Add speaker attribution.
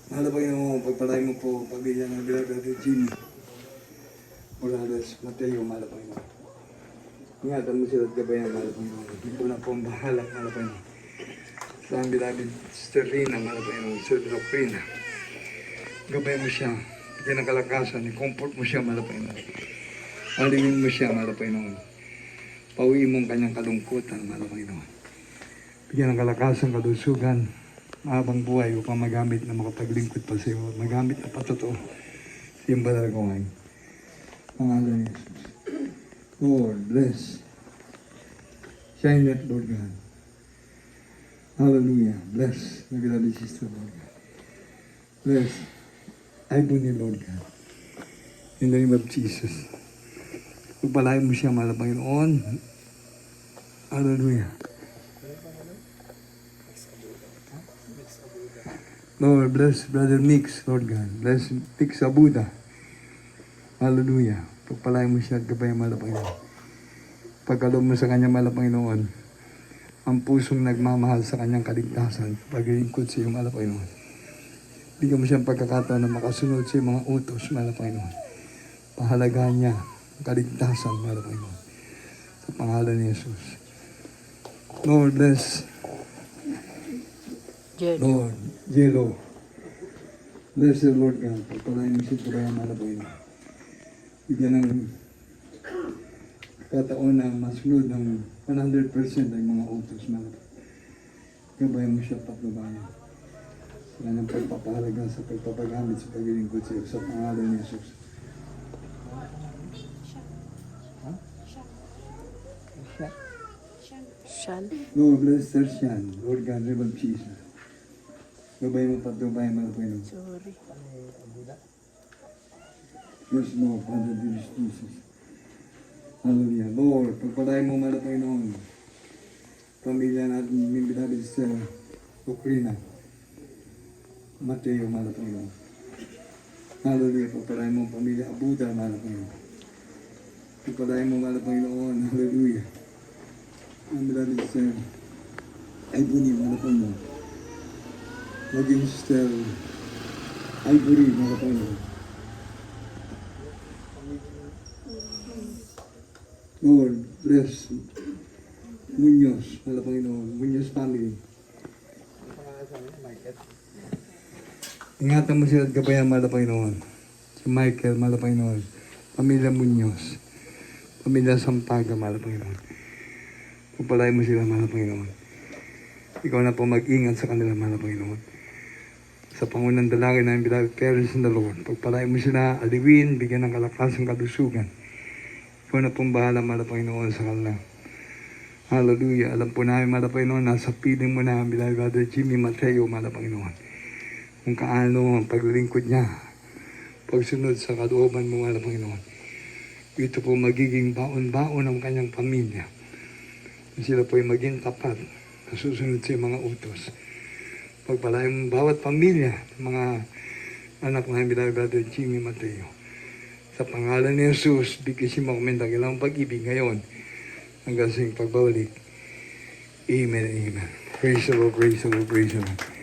Speaker 1: Mahal na Panginoon, pagpalay mo po, pamilya ng Beloved Jimmy Morales, Mateo, mahal na Panginoon. Ingatan mo sila at gabayan, mahal na Panginoon. Ito na po ang bahala, mahal na Panginoon. Sa ang Beloved Sister Rina, mahal na Panginoon, Sister Rina. Gabayan mo siya, bigyan ng kalakasan, i-comfort mo siya, mahal na Panginoon. Alingin mo siya, mahal na Panginoon. Pauwiin mo ang kanyang kalungkutan, mahal na Panginoon. Bigyan ng kalakasan, kalusugan, mahabang buhay upang magamit na makapaglingkod pa sa iyo. Magamit na patotoo sa iyong banal ko ngayon. Pangalan ni Jesus. Lord, bless. Shine that, Lord God. Hallelujah. Bless. Nagalabi sister, Lord God. Bless. I do ni Lord God. In the name of Jesus. Pagpalain mo siya, mahal na Panginoon. Hallelujah. Lord, bless Brother Mix, Lord God. Bless Mix Abuda. Hallelujah. Pagpalain mo siya at gabayan, mahal na Panginoon. Pagkaloob mo sa kanya, mahal na Panginoon, ang pusong nagmamahal sa kanyang kaligtasan, paglilingkod sa iyo, mahal na Panginoon. Bigyan mo siyang pagkakataon na makasunod sa mga utos, mahal na Panginoon. Pahalagaan niya ang kaligtasan, mahal na Panginoon. Sa pangalan ni Jesus. Lord, bless Lord, Jello. Bless the Lord God. Pagpalain mo siya, kabayan, mahal na Panginoon. Bigyan ng kataon na masunod ng 100% ang mga utos, mahal na Panginoon. Kabayan mo siya, patnubayan. Sa kanyang pagpapahalaga sa pagpapagamit sa paglilingkod sa iyo. Sa pangalan ni Jesus.
Speaker 2: Shan.
Speaker 1: Lord, bless Sir Shan. Lord God, name of Jesus. Gabay mo patnubayan, mahal na Panginoon.
Speaker 2: Sorry.
Speaker 1: Yes, Lord, Father, dear Jesus. Hallelujah. Lord, pagpalain mo, mahal na Panginoon. Pamilya natin, may Beloved sa Ukrina. Mateo, mahal na Panginoon. Hallelujah. Pagpalain mo, pamilya Abuda, mahal na Panginoon. Pagpalain mo, mahal na Panginoon. Hallelujah. Ang Beloved sa Ivory, mahal na Panginoon. Maging Sister Ivory, mahal na Panginoon. Lord, bless Munoz, mahal na Panginoon. Munoz family. Ingatan mo sila at gabayan, mahal na Panginoon. Si Michael, mahal na Panginoon. Pamilya Munoz. Pamilya Sampaga, mahal na Panginoon. Pagpalain mo sila, mahal na Panginoon. Ikaw na po mag-ingat sa kanila, mahal na Panginoon. Sa pangunang dalangin ng Beloved Parents in the Lord. Pagpalain mo sila, aliwin, bigyan ng kalakasan, kalusugan. Ikaw na pong bahala, mahal na Panginoon, sa kanila. Hallelujah. Alam po namin, mahal na Panginoon, nasa piling mo na ang Beloved Brother Jimmy Mateo, mahal na Panginoon. Kung kaano ang paglilingkod niya, pagsunod sa kalooban mo, mahal na Panginoon. Ito po magiging baon-baon ng kanyang pamilya. Sila po ay maging tapat, nasusunod sa mga utos. Pagpalain mo bawat pamilya, mga anak ng Beloved Brother Jimmy Mateo. Sa pangalan ni Jesus, bigyan mo kami ng dakilang pag-ibig ngayon hanggang sa iyong pagbabalik. Amen and amen. Praise the Lord, praise the Lord, praise the Lord.